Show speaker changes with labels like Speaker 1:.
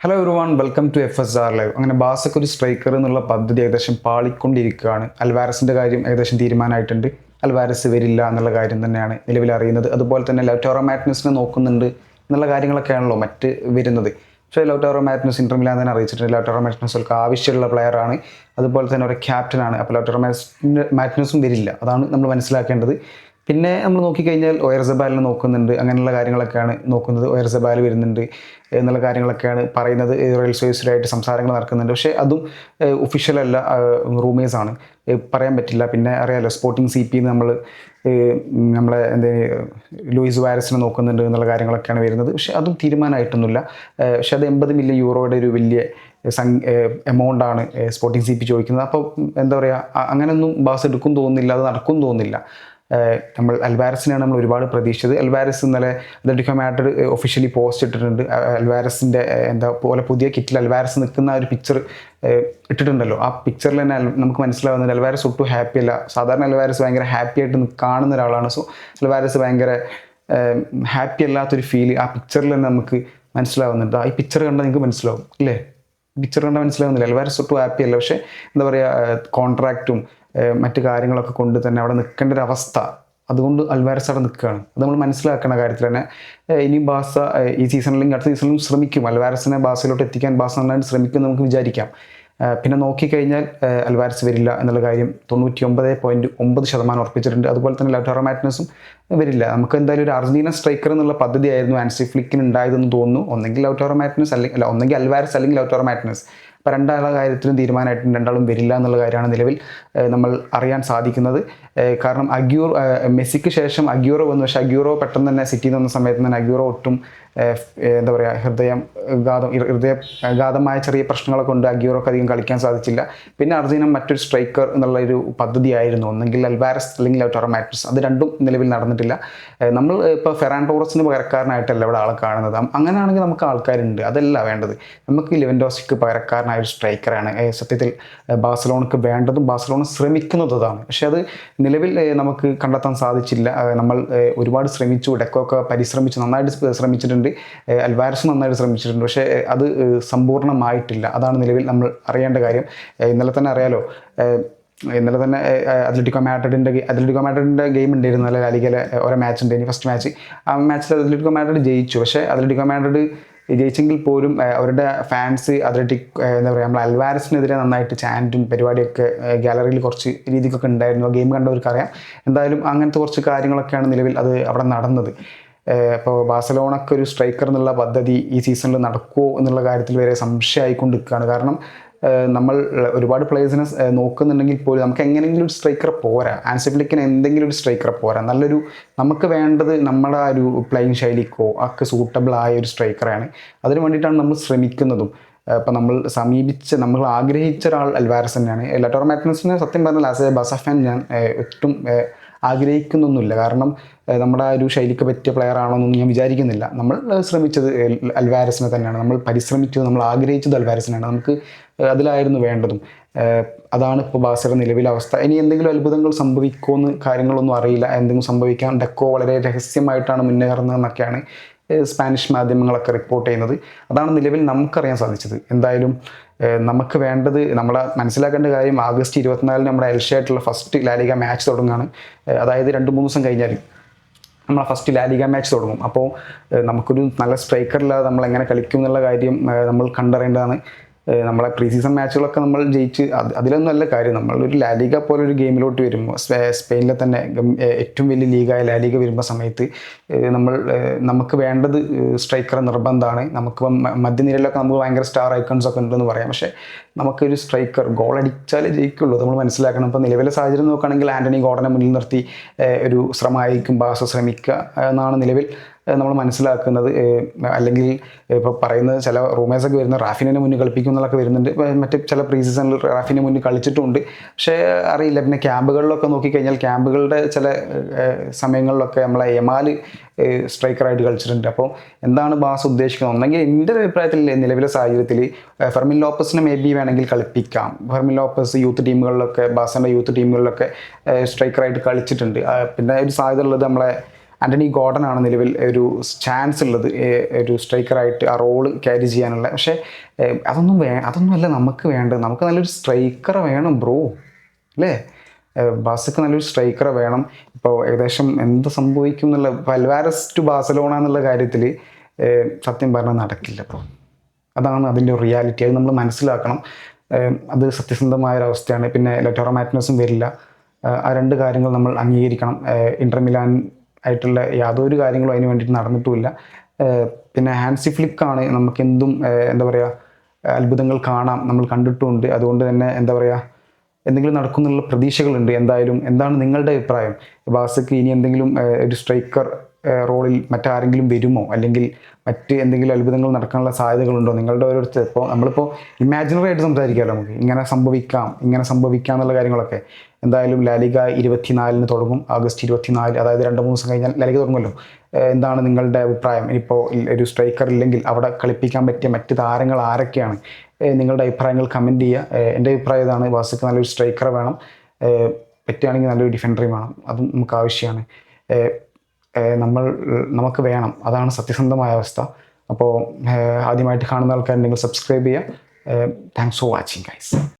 Speaker 1: Hello everyone welcome to FSR live. അങ്ങനെ ബാസക്ക് ഒരു സ്ട്രൈക്കർ എന്നുള്ള പദ്ധതി ഏകദേശം പാളിക്കൊണ്ടിരിക്കുകയാണ്. അൽവാരസിൻ്റെ കാര്യം ഏകദേശം തീരുമാനമായിട്ടുണ്ട്. അൽവാരസ് വരില്ല എന്നുള്ള കാര്യം തന്നെയാണ് നിലവിൽ അറിയുന്നത്. അതുപോലെ തന്നെ ലൗറ്റാറോ മാർട്ടിനസിനെ നോക്കുന്നുണ്ട് എന്നുള്ള കാര്യങ്ങളൊക്കെയാണല്ലോ മറ്റ് വരുന്നത്. പക്ഷേ ലൗറ്റാറോ മാർട്ടിനസ് ഇന്റർ മിലാൻ തന്നെ അറിയിച്ചിട്ടുണ്ട്. ലൗറ്റാറോ മാർട്ടിനസ് അവർക്ക് ആവശ്യമുള്ള പ്ലെയറാണ്, അതുപോലെ തന്നെ ഒരു ക്യാപ്റ്റനാണ്. അപ്പോൾ ലൗറ്റാറോ മാർട്ടിനസും വരില്ല, അതാണ് നമ്മൾ മനസ്സിലാക്കേണ്ടത്. പിന്നെ നമ്മൾ നോക്കിക്കഴിഞ്ഞാൽ ഒയർസബാലിനെ നോക്കുന്നുണ്ട്, അങ്ങനെയുള്ള കാര്യങ്ങളൊക്കെയാണ് നോക്കുന്നത്. ഒയർസബാൽ വരുന്നുണ്ട് എന്നുള്ള കാര്യങ്ങളൊക്കെയാണ് പറയുന്നത്. റോയൽ സോഴ്സിലായിട്ട് സംസാരങ്ങൾ നടക്കുന്നുണ്ട്, പക്ഷേ അതും ഒഫീഷ്യലല്ല, റൂമേഴ്സാണ്, പറയാൻ പറ്റില്ല. പിന്നെ അറിയാലോ സ്പോർട്ടിംഗ് CP നമ്മൾ നമ്മളെ ലൂയിസ് വാരസിനെ നോക്കുന്നുണ്ട് എന്നുള്ള കാര്യങ്ങളൊക്കെയാണ് വരുന്നത്. പക്ഷേ അതും തീരുമാനമായിട്ടൊന്നുമില്ല. പക്ഷേ അത് 80 മില്യൺ യൂറോയുടെ ഒരു വലിയ എമൗണ്ടാണ് സ്പോർട്ടിംഗ് CP ചോദിക്കുന്നത്. അപ്പോൾ എന്താ പറയുക, അങ്ങനെയൊന്നും ബാസ് എടുക്കും തോന്നുന്നില്ല, അത് നടക്കും തോന്നുന്നില്ല. നമ്മൾ അൽവാരസിനെയാണ് നമ്മൾ ഒരുപാട് പ്രതീക്ഷിച്ചത്. അൽവാരസ് ഇന്നലെ അത്ലറ്റിക്കോ മാഡ്രിഡ് ഒഫീഷ്യലി പോസ്റ്റ് ഇട്ടിട്ടുണ്ട്. അൽവാരസിൻ്റെ പോലെ പുതിയ കിറ്റിൽ അൽവാരസ് നിൽക്കുന്ന ഒരു പിക്ചർ ഇട്ടിട്ടുണ്ടല്ലോ. ആ പിക്ചറിൽ തന്നെ നമുക്ക് മനസ്സിലാവുന്നത് അൽവാരസ് ഒട്ടും ഹാപ്പി അല്ല. സാധാരണ അൽവാരസ് ഭയങ്കര ഹാപ്പി ആയിട്ട് കാണുന്ന ഒരാളാണ്. സോ അൽവാരസ് ഭയങ്കര ഹാപ്പി അല്ലാത്തൊരു ഫീൽ ആ പിക്ചറിൽ തന്നെ നമുക്ക് മനസ്സിലാവുന്നുണ്ട്. ഈ പിക്ചർ കണ്ടാൽ നിങ്ങൾക്ക് മനസ്സിലാവും അല്ലേ? പിക്ചർ കണ്ടാൽ മനസ്സിലാവുന്നില്ല, അൽവാരസ് ഒട്ടും ഹാപ്പി അല്ല. പക്ഷേ എന്താ പറയുക, കോൺട്രാക്റ്റും മറ്റു കാര്യങ്ങളൊക്കെ കൊണ്ട് തന്നെ അവിടെ നിൽക്കേണ്ട ഒരു അവസ്ഥ, അതുകൊണ്ട് അൽവാരസ് അവിടെ നിൽക്കുകയാണ്. അത് നമ്മൾ മനസ്സിലാക്കുന്ന കാര്യത്തിൽ തന്നെ ഇനി ബാസ ഈ സീസണിലും അടുത്ത സീസണിലും ശ്രമിക്കും. അൽവാരസിനെ ബാസയിലോട്ട് എത്തിക്കാൻ ബാസ നന്നായിട്ട് ശ്രമിക്കും നമുക്ക് വിചാരിക്കാം. പിന്നെ നോക്കിക്കഴിഞ്ഞാൽ അൽവാരസ് വരില്ല എന്നുള്ള കാര്യം 99.9% ഉറപ്പിച്ചിട്ടുണ്ട്. അതുപോലെ തന്നെ ലൗറ്റാറോ മാർട്ടിനസും വരില്ല. നമുക്ക് എന്തായാലും ഒരു അർജന്റീന സ്ട്രൈക്കർ എന്നുള്ള പദ്ധതിയായിരുന്നു ഹാൻസി ഫ്ലിക്കിന് ഉണ്ടായതെന്ന് തോന്നുന്നു. ഒന്നെങ്കിൽ ലൗറ്റാറോ മാർട്ടിനസ് അല്ലെങ്കിൽ ഒന്നെങ്കിൽ അൽവാരസ് അല്ലെങ്കിൽ ലൗറ്റാറോ മാർട്ടിനസ്. അപ്പോൾ രണ്ടാളുടെ കാര്യത്തിലും തീരുമാനമായിട്ടും രണ്ടാളും വരില്ല എന്നുള്ള കാര്യമാണ് നിലവിൽ നമ്മൾ അറിയാൻ സാധിക്കുന്നത്. കാരണം മെസ്സിക്ക് ശേഷം അഗ്യൂറോ വന്നു. പക്ഷേ അഗ്യൂറോ പെട്ടെന്ന് തന്നെ സിറ്റിയിൽ വന്ന സമയത്ത് തന്നെ അഗ്യൂറോ ഒട്ടും എന്താ പറയുക, ഹൃദയഘാതമായ ചെറിയ പ്രശ്നങ്ങളൊക്കെ കൊണ്ട് അഗ്യൂറോക്ക് അധികം കളിക്കാൻ സാധിച്ചില്ല. പിന്നെ അർജന്റീന മറ്റൊരു സ്ട്രൈക്കർ എന്നുള്ളൊരു പദ്ധതിയായിരുന്നു, ഒന്നെങ്കിൽ അൽവാരസ് അല്ലെങ്കിൽ ലൗറ്റാറോ മാർട്ടിനസ്. അത് രണ്ടും നിലവിൽ നടന്നിട്ടില്ല. നമ്മൾ ഇപ്പോൾ ഫെറാൻ ടോറസിന് പകരക്കാരനായിട്ടല്ല ഇവിടെ ആളെ കാണുന്നത്. അങ്ങനെയാണെങ്കിൽ നമുക്ക് ആൾക്കാരുണ്ട്, അതല്ല വേണ്ടത്. നമുക്ക് ലെവൻഡോസ്കിക്ക് പകരക്കാരനായ ഒരു സ്ട്രൈക്കറാണ് സത്യത്തിൽ ബാഴ്സലോണക്ക് വേണ്ടതും ബാഴ്സലോണ ശ്രമിക്കുന്നതാണ്. പക്ഷെ അത് നിലവിൽ നമുക്ക് കണ്ടെത്താൻ സാധിച്ചില്ല. നമ്മൾ ഒരുപാട് ശ്രമിച്ചു, ഡെക്കോക്കെ പരിശ്രമിച്ചു, നന്നായിട്ട് ശ്രമിച്ചിട്ടുണ്ട്. അൽവാരസ് നന്നായിട്ട് ശ്രമിച്ചിട്ടുണ്ട്, പക്ഷേ അത് സമ്പൂർണ്ണമായിട്ടില്ല. അതാണ് നിലവിൽ നമ്മൾ അറിയേണ്ട കാര്യം. ഇന്നലെ തന്നെ അറിയാലോ, ഇന്നലെ തന്നെ അത്ലറ്റിക്കോ മാഡ്രിഡിൻ്റെ ഗെയിം ഉണ്ടായിരുന്നു. നല്ല ലാലിഗയിലെ ഓരോ മാച്ച് ഉണ്ടായിരുന്നു. ഫസ്റ്റ് മാച്ച്, ആ മാച്ചിൽ അത്ലറ്റിക്കോ മാഡ്രിഡ് ജയിച്ചു. പക്ഷേ അത്ലറ്റിക്കോ മാഡ്രിഡ് ജയിച്ചെങ്കിൽ പോലും അവരുടെ ഫാൻസ് എന്താ പറയുക, നമ്മൾ അൽവാരസിനെതിരെ നന്നായിട്ട് ചാൻറ്റും പരിപാടിയൊക്കെ ഗാലറിയിൽ കുറച്ച് രീതിക്കൊക്കെ ഉണ്ടായിരുന്നു. ഗെയിം കണ്ടവർക്കറിയാം. എന്തായാലും അങ്ങനത്തെ കുറച്ച് കാര്യങ്ങളൊക്കെയാണ് നിലവിൽ അത് അവിടെ നടന്നത്. ഇപ്പോൾ ബാഴ്സലോണക്ക് ഒരു സ്ട്രൈക്കർ എന്നുള്ള പദ്ധതി ഈ സീസണിൽ നടക്കുമോ എന്നുള്ള കാര്യത്തിൽ വരെ സംശയമായിക്കൊണ്ടിരിക്കുകയാണ്. കാരണം നമ്മൾ ഒരുപാട് പ്ലേയേഴ്സിനെ നോക്കുന്നുണ്ടെങ്കിൽ പോലും നമുക്ക് എങ്ങനെയെങ്കിലും ഒരു സ്ട്രൈക്കർ പോരാ. ഹാൻസി ഫ്ലിക്കിന് എന്തെങ്കിലും ഒരു സ്ട്രൈക്കർ പോരാ. നല്ലൊരു, നമുക്ക് വേണ്ടത് നമ്മുടെ ആ ഒരു പ്ലേയിങ് ശൈലിക്കോ ഒക്കെ സൂട്ടബിൾ ആയ ഒരു സ്ട്രൈക്കറാണ്. അതിന് വേണ്ടിയിട്ടാണ് നമ്മൾ ശ്രമിക്കുന്നതും. ഇപ്പം നമ്മൾ ആഗ്രഹിച്ച ഒരാൾ അൽവാരസ് തന്നെയാണ്. ലൗറ്റാറോ മാർട്ടിനസിനെ സത്യം പറഞ്ഞാൽ ആസ് എ ബാഴ്സ ഫാൻ ഞാൻ ഒട്ടും ആഗ്രഹിക്കുന്നൊന്നുമില്ല. കാരണം നമ്മുടെ ആ ഒരു ശൈലിക്ക് പറ്റിയ പ്ലെയർ ആണോന്നൊന്നും ഞാൻ വിചാരിക്കുന്നില്ല. നമ്മൾ ശ്രമിച്ചത് അൽവാരസിനെ തന്നെയാണ്, നമ്മൾ പരിശ്രമിച്ചത്, നമ്മൾ ആഗ്രഹിച്ചത് അൽവാരസിനാണ്. നമുക്ക് അതിലായിരുന്നു വേണ്ടതും. അതാണ് ഇപ്പോൾ ബാഴ്സയുടെ നിലവിലെ അവസ്ഥ. ഇനി എന്തെങ്കിലും അത്ഭുതങ്ങൾ സംഭവിക്കുമോയെന്ന് കാര്യങ്ങളൊന്നും അറിയില്ല. എന്തെങ്കിലും സംഭവിക്കാം. ഡെക്കോ വളരെ രഹസ്യമായിട്ടാണ് മുന്നേറുന്നതെന്നൊക്കെയാണ് സ്പാനിഷ് മാധ്യമങ്ങളൊക്കെ റിപ്പോർട്ട് ചെയ്യുന്നത്. അതാണ് നിലവിൽ നമുക്കറിയാൻ സാധിച്ചത്. എന്തായാലും നമുക്ക് വേണ്ടത്, നമ്മളെ മനസ്സിലാക്കേണ്ട കാര്യം, ആഗസ്റ്റ് 24 നമ്മുടെ എൽഷയായിട്ടുള്ള ഫസ്റ്റ് ലാലിഗ മാച്ച് തുടങ്ങുകയാണ്. അതായത് 2-3 ദിവസം കഴിഞ്ഞാൽ നമ്മളെ ഫസ്റ്റ് ലാലിഗ മാച്ച് തുടങ്ങും. അപ്പോൾ നമുക്കൊരു നല്ല സ്ട്രൈക്കറില്ലാതെ നമ്മൾ എങ്ങനെ കളിക്കും എന്നുള്ള കാര്യം നമ്മൾ കണ്ടറിയേണ്ടതാണ്. നമ്മളെ പ്രീ സീസൺ മാച്ചുകളൊക്കെ നമ്മൾ ജയിച്ച് അതിലൊന്നും അല്ല കാര്യം. നമ്മളൊരു ലാലിഗ പോലൊരു ഗെയിമിലോട്ട് വരുമ്പോൾ, സ്പെയിനിലെ തന്നെ ഏറ്റവും വലിയ ലീഗായ ലാലിഗ വരുമ്പോൾ സമയത്ത് നമുക്ക് വേണ്ടത് സ്ട്രൈക്കർ നിർബന്ധമാണ്. നമുക്കിപ്പം മധ്യനിരയിലൊക്കെ നമുക്ക് ഭയങ്കര സ്റ്റാർ ഐക്കൺസ് ഒക്കെ ഉണ്ടെന്ന് പറയാം. പക്ഷേ നമുക്കൊരു സ്ട്രൈക്കർ ഗോൾ അടിച്ചാലേ ജയിക്കുള്ളൂ, നമ്മൾ മനസ്സിലാക്കണം. ഇപ്പോൾ നിലവിലെ സാഹചര്യം നോക്കുകയാണെങ്കിൽ ആൻ്റണി ഗോർഡനെ മുന്നിൽ നിർത്തി ഒരു ശ്രമമായിരിക്കും ബാഴ്സ ശ്രമിക്കുക എന്നാണ് നിലവിൽ നമ്മൾ മനസ്സിലാക്കുന്നത്. അല്ലെങ്കിൽ ഇപ്പോൾ പറയുന്നത് ചില റൂമേഴ്സൊക്കെ വരുന്ന റാഫിനെ മുന്നിൽ കളിപ്പിക്കും എന്നുള്ളതൊക്കെ വരുന്നുണ്ട്. മറ്റ് ചില പ്രീ സീസണിൽ റാഫിനെ മുന്നിൽ കളിച്ചിട്ടുണ്ട്. പക്ഷേ അറിയില്ല. പിന്നെ ക്യാമ്പുകളിലൊക്കെ നോക്കിക്കഴിഞ്ഞാൽ ക്യാമ്പുകളുടെ ചില സമയങ്ങളിലൊക്കെ നമ്മളെ യമാൽ സ്ട്രൈക്കറായിട്ട് കളിച്ചിട്ടുണ്ട്. അപ്പോൾ എന്താണ് ബാസ് ഉദ്ദേശിക്കുന്നത്? ഒന്നെങ്കിൽ എൻ്റെ അഭിപ്രായത്തിൽ നിലവിലെ സാഹചര്യത്തിൽ ഫെർമിൻ ലോപ്പസിനെ മേ ബി വേണമെങ്കിൽ കളിപ്പിക്കാം. ഫെർമിൻ ലോപ്പസ് യൂത്ത് ടീമുകളിലൊക്കെ, ബാസൻ്റെ യൂത്ത് ടീമുകളിലൊക്കെ സ്ട്രൈക്കറായിട്ട് കളിച്ചിട്ടുണ്ട്. പിന്നെ ഒരു സാധ്യത ഉള്ളത് നമ്മളെ ആൻ്റണി ഗോർഡൻ ആണ് നിലവിൽ ഒരു ചാൻസ് ഉള്ളത് ഒരു സ്ട്രൈക്കറായിട്ട് ആ റോള് ക്യാരി ചെയ്യാനുള്ള. പക്ഷേ അതൊന്നുമല്ല നമുക്ക് വേണ്ടത്. നമുക്ക് നല്ലൊരു സ്ട്രൈക്കറെ വേണം ബ്രോ, അല്ലേ? ബാസക്ക് നല്ലൊരു സ്ട്രൈക്കറെ വേണം. ഇപ്പോൾ ഏകദേശം എന്ത് സംഭവിക്കും എന്നുള്ള അൽവാരസ് ടു ബാഴ്സലോണ എന്നുള്ള കാര്യത്തിൽ സത്യം പറഞ്ഞാൽ നടക്കില്ല. അപ്പോൾ അതാണ് അതിൻ്റെ റിയാലിറ്റി. അത് നമ്മൾ മനസ്സിലാക്കണം. അത് സത്യസന്ധമായൊരവസ്ഥയാണ്. പിന്നെ ലൗട്ടാറോ മാർട്ടിനസും വരില്ല. ആ രണ്ട് കാര്യങ്ങൾ നമ്മൾ അംഗീകരിക്കണം. ഇൻ്റർ മിലാൻ ആയിട്ടുള്ള യാതൊരു കാര്യങ്ങളും അതിന് വേണ്ടിയിട്ട് നടന്നിട്ടുമില്ല. പിന്നെ ഹാൻസി ഫ്ലിക്കാണ് നമുക്കെന്തും എന്താ പറയുക അത്ഭുതങ്ങൾ കാണാം, നമ്മൾ കണ്ടിട്ടുമുണ്ട്. അതുകൊണ്ട് തന്നെ എന്താ പറയുക എന്തെങ്കിലും നടക്കുന്നുള്ള പ്രതീക്ഷകളുണ്ട്. എന്തായാലും എന്താണ് നിങ്ങളുടെ അഭിപ്രായം? ബാസക്ക് ഇനി എന്തെങ്കിലും ഒരു സ്ട്രൈക്കർ റോളിൽ മറ്റാരെങ്കിലും വരുമോ, അല്ലെങ്കിൽ മറ്റ് എന്തെങ്കിലും അത്ഭുതങ്ങൾ നടക്കാനുള്ള സാധ്യതകളുണ്ടോ? നിങ്ങളുടെ ഓരോരുത്തർ ഇപ്പോൾ നമ്മളിപ്പോൾ ഇമാജിനറി ആയിട്ട് സംസാരിക്കാമല്ലോ, നമുക്ക് ഇങ്ങനെ സംഭവിക്കാം എന്നുള്ള കാര്യങ്ങളൊക്കെ. എന്തായാലും ലാലിഗ 24-ന് തുടങ്ങും, ആഗസ്റ്റ് 24, അതായത് 2-3 ദിവസം കഴിഞ്ഞാൽ ലാലിഗ തുടങ്ങുമല്ലോ. എന്താണ് നിങ്ങളുടെ അഭിപ്രായം? ഇനിയിപ്പോൾ ഒരു സ്ട്രൈക്കർ ഇല്ലെങ്കിൽ അവിടെ കളിപ്പിക്കാൻ പറ്റിയ മറ്റ് താരങ്ങൾ ആരൊക്കെയാണ്? നിങ്ങളുടെ അഭിപ്രായങ്ങൾ കമൻറ്റ് ചെയ്യുക. എൻ്റെ അഭിപ്രായം ഇതാണ്, ബാസക്ക് നല്ലൊരു സ്ട്രൈക്കറെ വേണം, പറ്റുകയാണെങ്കിൽ നല്ലൊരു ഡിഫൻഡറും വേണം. അതും നമുക്ക് ആവശ്യമാണ്. നമുക്ക് വേണം, അതാണ് സത്യസന്ധമായ അവസ്ഥ. അപ്പോൾ ആദ്യമായിട്ട് കാണുന്ന ആൾക്കാരുണ്ടെങ്കിൽ സബ്സ്ക്രൈബ് ചെയ്യുക. Thanks for watching guys.